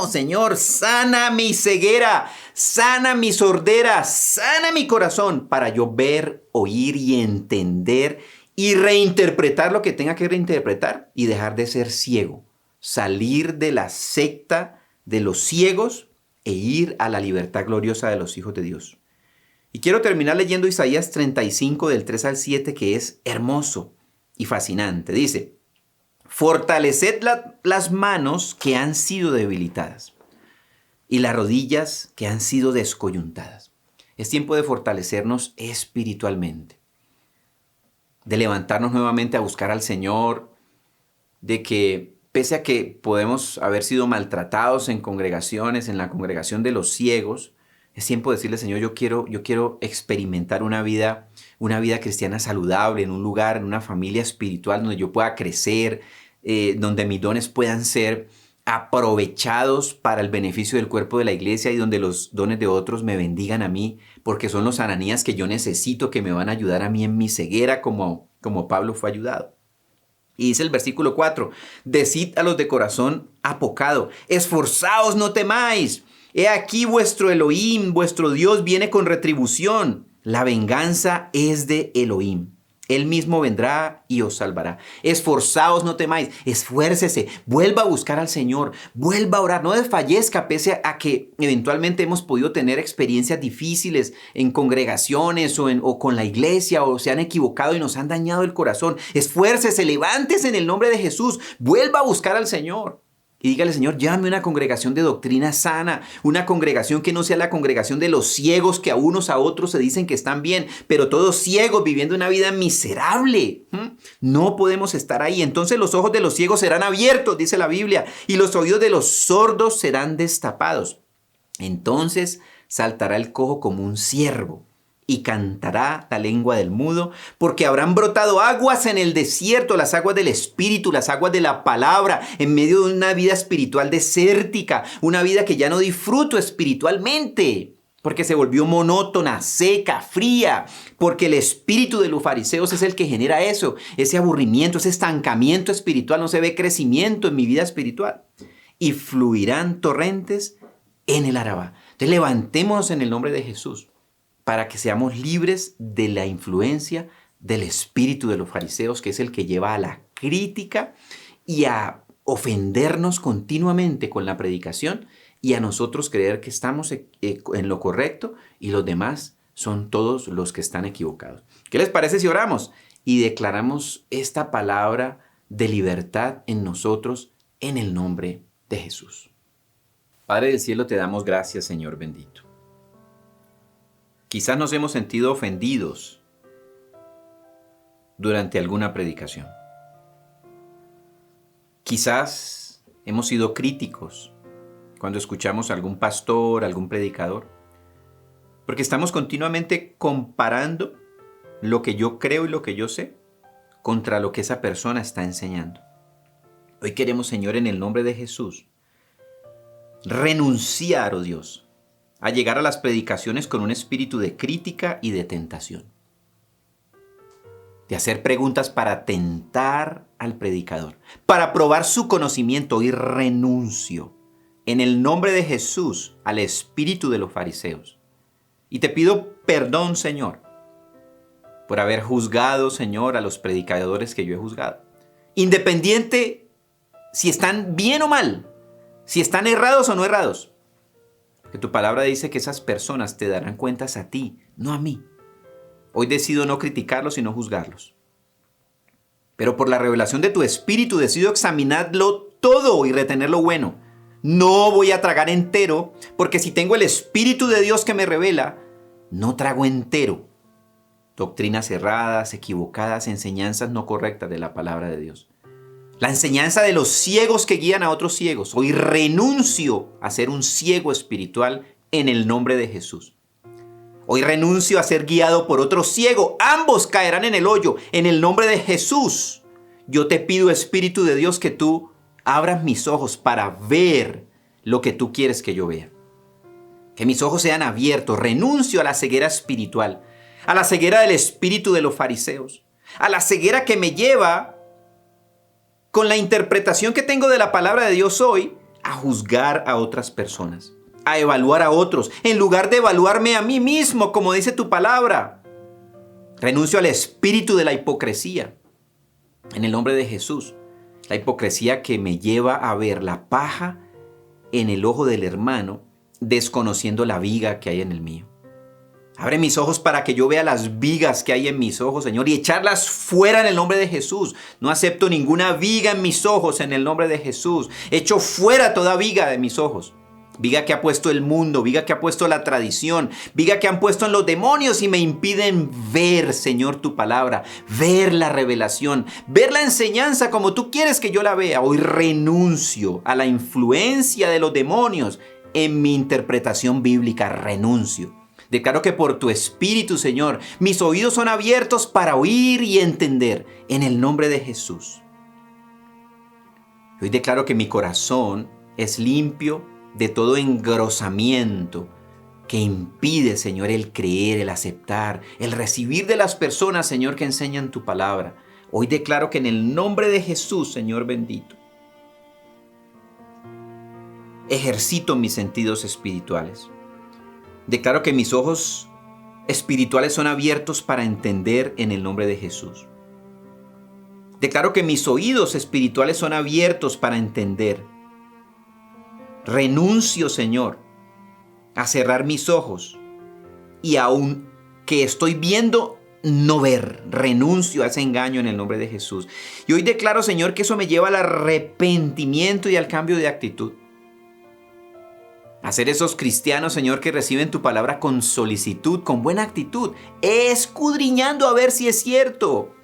Señor, sana mi ceguera, sana mi sordera, sana mi corazón para yo ver, oír y entender y reinterpretar lo que tenga que reinterpretar y dejar de ser ciego, salir de la secta de los ciegos e ir a la libertad gloriosa de los hijos de Dios. Y quiero terminar leyendo Isaías 35 del 3 al 7, que es hermoso y fascinante. Dice, fortaleced las manos que han sido debilitadas y las rodillas que han sido descoyuntadas. Es tiempo de fortalecernos espiritualmente, de levantarnos nuevamente a buscar al Señor, de que pese a que podemos haber sido maltratados en congregaciones, en la congregación de los ciegos, es tiempo de decirle, Señor, yo quiero experimentar una vida cristiana saludable, en un lugar, en una familia espiritual donde yo pueda crecer, donde mis dones puedan ser aprovechados para el beneficio del cuerpo de la iglesia y donde los dones de otros me bendigan a mí, porque son los Ananías que yo necesito, que me van a ayudar a mí en mi ceguera como Pablo fue ayudado. Y dice el versículo 4, decid a los de corazón apocado, esforzaos, no temáis. He aquí vuestro Elohim, vuestro Dios viene con retribución. La venganza es de Elohim. Él mismo vendrá y os salvará. Esforzaos, no temáis, esfuércese, vuelva a buscar al Señor, vuelva a orar, no desfallezca pese a que eventualmente hemos podido tener experiencias difíciles en congregaciones o con la iglesia o se han equivocado y nos han dañado el corazón. Esfuércese, levántese en el nombre de Jesús, vuelva a buscar al Señor. Y dígale, Señor, llame una congregación de doctrina sana, una congregación que no sea la congregación de los ciegos que a unos a otros se dicen que están bien, pero todos ciegos viviendo una vida miserable. No podemos estar ahí. Entonces los ojos de los ciegos serán abiertos, dice la Biblia, y los oídos de los sordos serán destapados. Entonces saltará el cojo como un ciervo y cantará la lengua del mudo, porque habrán brotado aguas en el desierto, las aguas del Espíritu, las aguas de la palabra, en medio de una vida espiritual desértica, una vida que ya no disfruto espiritualmente, porque se volvió monótona, seca, fría, porque el espíritu de los fariseos es el que genera eso, ese aburrimiento, ese estancamiento espiritual, no se ve crecimiento en mi vida espiritual. Y fluirán torrentes en el Arabá. Entonces levantémonos en el nombre de Jesús, para que seamos libres de la influencia del espíritu de los fariseos, que es el que lleva a la crítica y a ofendernos continuamente con la predicación y a nosotros creer que estamos en lo correcto y los demás son todos los que están equivocados. ¿Qué les parece si oramos y declaramos esta palabra de libertad en nosotros en el nombre de Jesús? Padre del cielo, te damos gracias, Señor bendito. Quizás nos hemos sentido ofendidos durante alguna predicación. Quizás hemos sido críticos cuando escuchamos a algún pastor, algún predicador, porque estamos continuamente comparando lo que yo creo y lo que yo sé contra lo que esa persona está enseñando. Hoy queremos, Señor, en el nombre de Jesús, renunciar, oh Dios, a llegar a las predicaciones con un espíritu de crítica y de tentación. De hacer preguntas para tentar al predicador, para probar su conocimiento, y renuncio en el nombre de Jesús al espíritu de los fariseos. Y te pido perdón, Señor, por haber juzgado, Señor, a los predicadores que yo he juzgado. Independiente si están bien o mal, si están errados o no errados. Porque tu palabra dice que esas personas te darán cuentas a ti, no a mí. Hoy decido no criticarlos y no juzgarlos. Pero por la revelación de tu espíritu decido examinarlo todo y retener lo bueno. No voy a tragar entero, porque si tengo el espíritu de Dios que me revela, no trago entero doctrinas erradas, equivocadas, enseñanzas no correctas de la palabra de Dios. La enseñanza de los ciegos que guían a otros ciegos. Hoy renuncio a ser un ciego espiritual en el nombre de Jesús. Hoy renuncio a ser guiado por otro ciego. Ambos caerán en el hoyo en el nombre de Jesús. Yo te pido, Espíritu de Dios, que tú abras mis ojos para ver lo que tú quieres que yo vea. Que mis ojos sean abiertos. Renuncio a la ceguera espiritual, a la ceguera del espíritu de los fariseos, a la ceguera que me lleva, con la interpretación que tengo de la palabra de Dios hoy, a juzgar a otras personas, a evaluar a otros, en lugar de evaluarme a mí mismo, como dice tu palabra. Renuncio al espíritu de la hipocresía, en el nombre de Jesús. La hipocresía que me lleva a ver la paja en el ojo del hermano, desconociendo la viga que hay en el mío. Abre mis ojos para que yo vea las vigas que hay en mis ojos, Señor, y echarlas fuera en el nombre de Jesús. No acepto ninguna viga en mis ojos en el nombre de Jesús. Echo fuera toda viga de mis ojos. Viga que ha puesto el mundo, viga que ha puesto la tradición, viga que han puesto en los demonios y me impiden ver, Señor, tu palabra, ver la revelación, ver la enseñanza como tú quieres que yo la vea. Hoy renuncio a la influencia de los demonios en mi interpretación bíblica, renuncio. Declaro que por tu Espíritu, Señor, mis oídos son abiertos para oír y entender en el nombre de Jesús. Hoy declaro que mi corazón es limpio de todo engrosamiento que impide, Señor, el creer, el aceptar, el recibir de las personas, Señor, que enseñan tu palabra. Hoy declaro que en el nombre de Jesús, Señor bendito, ejercito mis sentidos espirituales. Declaro que mis ojos espirituales son abiertos para entender en el nombre de Jesús. Declaro que mis oídos espirituales son abiertos para entender. Renuncio, Señor, a cerrar mis ojos y aun que estoy viendo, no ver. Renuncio a ese engaño en el nombre de Jesús. Y hoy declaro, Señor, que eso me lleva al arrepentimiento y al cambio de actitud. A ser esos cristianos, Señor, que reciben tu palabra con solicitud, con buena actitud, escudriñando a ver si es cierto.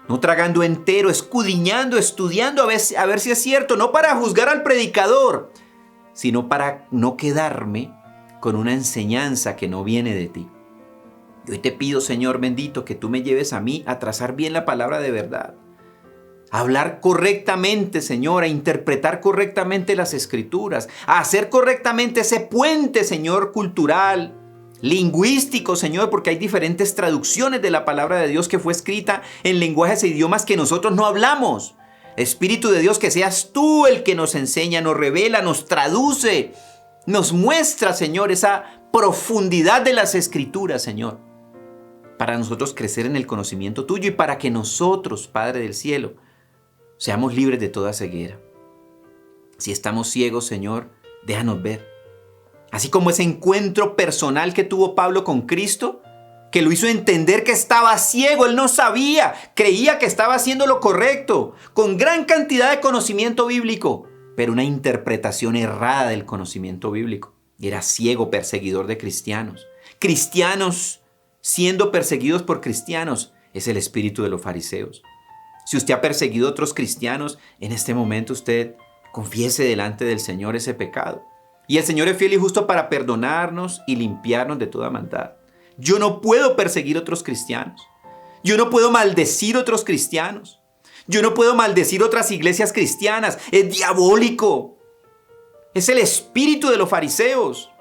No tragando entero, escudriñando, estudiando a ver si es cierto. No para juzgar al predicador, sino para no quedarme con una enseñanza que no viene de ti. Y hoy te pido, Señor bendito, que tú me lleves a mí a trazar bien la palabra de verdad. A hablar correctamente, Señor, a interpretar correctamente las Escrituras, a hacer correctamente ese puente, Señor, cultural, lingüístico, Señor, porque hay diferentes traducciones de la palabra de Dios que fue escrita en lenguajes e idiomas que nosotros no hablamos. Espíritu de Dios, que seas tú el que nos enseña, nos revela, nos traduce, nos muestra, Señor, esa profundidad de las Escrituras, Señor, para nosotros crecer en el conocimiento tuyo y para que nosotros, Padre del cielo, seamos libres de toda ceguera. Si estamos ciegos, Señor, déjanos ver. Así como ese encuentro personal que tuvo Pablo con Cristo, que lo hizo entender que estaba ciego, él no sabía, creía que estaba haciendo lo correcto, con gran cantidad de conocimiento bíblico, pero una interpretación errada del conocimiento bíblico. Era ciego, perseguidor de cristianos. Cristianos siendo perseguidos por cristianos, es el espíritu de los fariseos. Si usted ha perseguido a otros cristianos, en este momento usted confiese delante del Señor ese pecado. Y el Señor es fiel y justo para perdonarnos y limpiarnos de toda maldad. Yo no puedo perseguir a otros cristianos. Yo no puedo maldecir a otros cristianos. Yo no puedo maldecir otras iglesias cristianas. Es diabólico. Es el espíritu de los fariseos.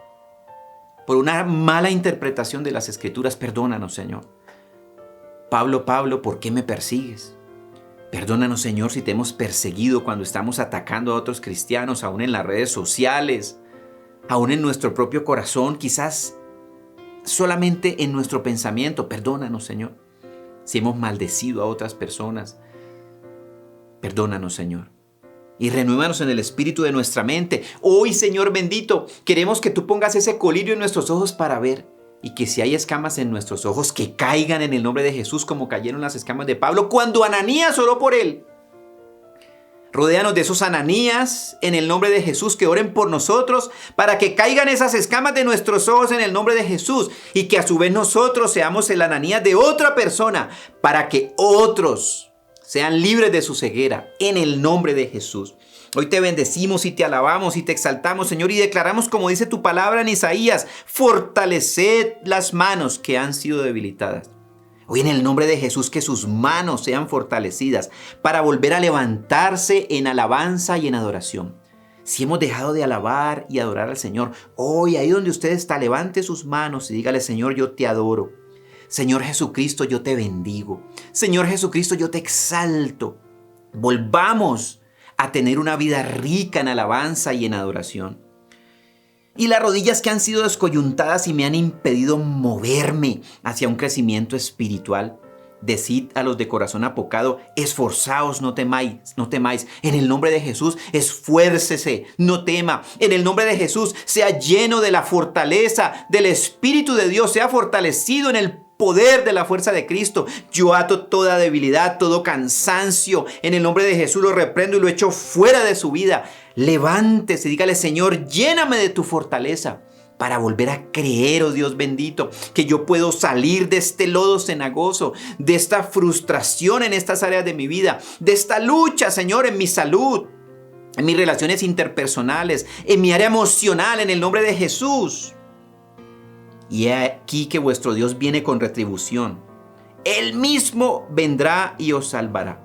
Por una mala interpretación de las Escrituras, perdónanos, Señor. Pablo, ¿por qué me persigues? Perdónanos, Señor, si te hemos perseguido cuando estamos atacando a otros cristianos, aún en las redes sociales, aún en nuestro propio corazón, quizás solamente en nuestro pensamiento. Perdónanos, Señor. Si hemos maldecido a otras personas, perdónanos, Señor. Y renuévanos en el espíritu de nuestra mente. Hoy, Señor bendito, queremos que tú pongas ese colirio en nuestros ojos para ver. Y que si hay escamas en nuestros ojos, que caigan en el nombre de Jesús como cayeron las escamas de Pablo cuando Ananías oró por él. Rodéanos de esos Ananías en el nombre de Jesús que oren por nosotros para que caigan esas escamas de nuestros ojos en el nombre de Jesús y que a su vez nosotros seamos el Ananías de otra persona para que otros sean libres de su ceguera en el nombre de Jesús. Hoy te bendecimos y te alabamos y te exaltamos, Señor, y declaramos, como dice tu palabra en Isaías, fortaleced las manos que han sido debilitadas. Hoy en el nombre de Jesús que sus manos sean fortalecidas para volver a levantarse en alabanza y en adoración. Si hemos dejado de alabar y adorar al Señor, hoy ahí donde usted está, levante sus manos y dígale: Señor, yo te adoro. Señor Jesucristo, yo te bendigo. Señor Jesucristo, yo te exalto. Volvamos a tener una vida rica en alabanza y en adoración. Y las rodillas que han sido descoyuntadas y me han impedido moverme hacia un crecimiento espiritual, decid a los de corazón apocado: esforzaos, no temáis, no temáis. En el nombre de Jesús, esfuércese, no tema. En el nombre de Jesús, sea lleno de la fortaleza del Espíritu de Dios, sea fortalecido en el poder de la fuerza de Cristo. Yo ato toda debilidad, todo cansancio. En el nombre de Jesús lo reprendo y lo echo fuera de su vida. Levántese, dígale: Señor, lléname de tu fortaleza para volver a creer, oh Dios bendito, que yo puedo salir de este lodo cenagoso, de esta frustración en estas áreas de mi vida, de esta lucha, Señor, en mi salud, en mis relaciones interpersonales, en mi área emocional, en el nombre de Jesús. Y he aquí que vuestro Dios viene con retribución. Él mismo vendrá y os salvará.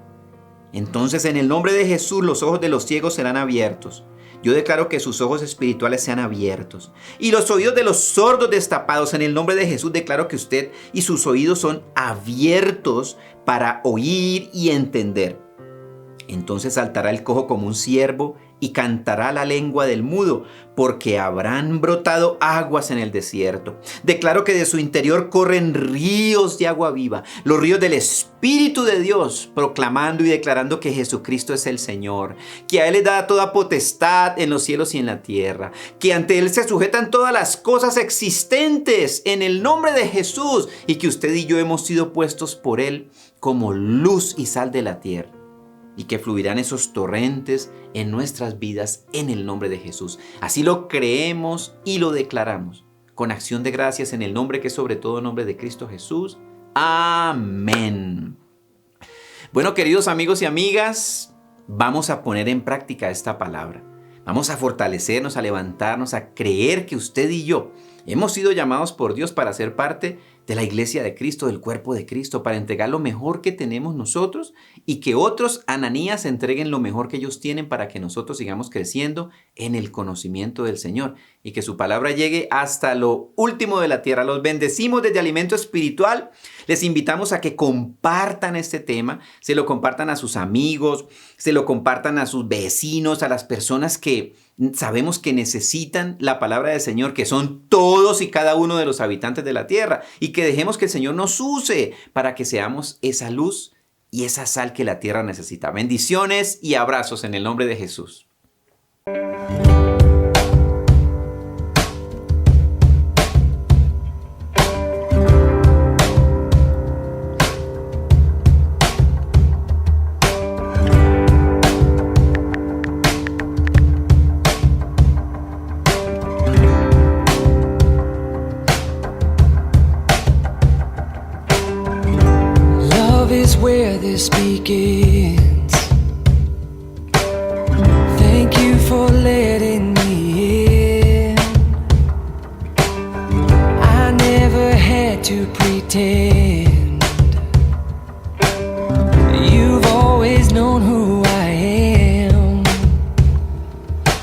Entonces, en el nombre de Jesús, los ojos de los ciegos serán abiertos. Yo declaro que sus ojos espirituales sean abiertos y los oídos de los sordos destapados. En el nombre de Jesús declaro que usted y sus oídos son abiertos para oír y entender. Entonces saltará el cojo como un ciervo, y cantará la lengua del mudo, porque habrán brotado aguas en el desierto. Declaro que de su interior corren ríos de agua viva, los ríos del Espíritu de Dios, proclamando y declarando que Jesucristo es el Señor, que a Él le da toda potestad en los cielos y en la tierra, que ante Él se sujetan todas las cosas existentes en el nombre de Jesús, y que usted y yo hemos sido puestos por Él como luz y sal de la tierra, y que fluirán esos torrentes en nuestras vidas en el nombre de Jesús. Así lo creemos y lo declaramos con acción de gracias en el nombre que es sobre todo nombre de Cristo Jesús. Amén. Bueno, queridos amigos y amigas, vamos a poner en práctica esta palabra. Vamos a fortalecernos, a levantarnos, a creer que usted y yo hemos sido llamados por Dios para ser parte de la iglesia de Cristo, del cuerpo de Cristo, para entregar lo mejor que tenemos nosotros y que otros Ananías entreguen lo mejor que ellos tienen para que nosotros sigamos creciendo en el conocimiento del Señor y que su palabra llegue hasta lo último de la tierra. Los bendecimos desde Alimento Espiritual. Les invitamos a que compartan este tema, se lo compartan a sus amigos, se lo compartan a sus vecinos, a las personas que sabemos que necesitan la palabra del Señor, que son todos y cada uno de los habitantes de la tierra, y que dejemos que el Señor nos use para que seamos esa luz y esa sal que la tierra necesita. Bendiciones y abrazos en el nombre de Jesús. Where this begins. Thank you for letting me in. I never had to pretend. You've always known who I am,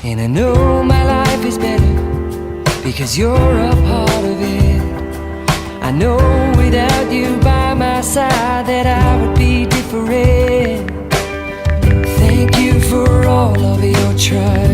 and I know my life is better because you're a part of it. I know without you by my side that I would be different. Thank you for all of your trust.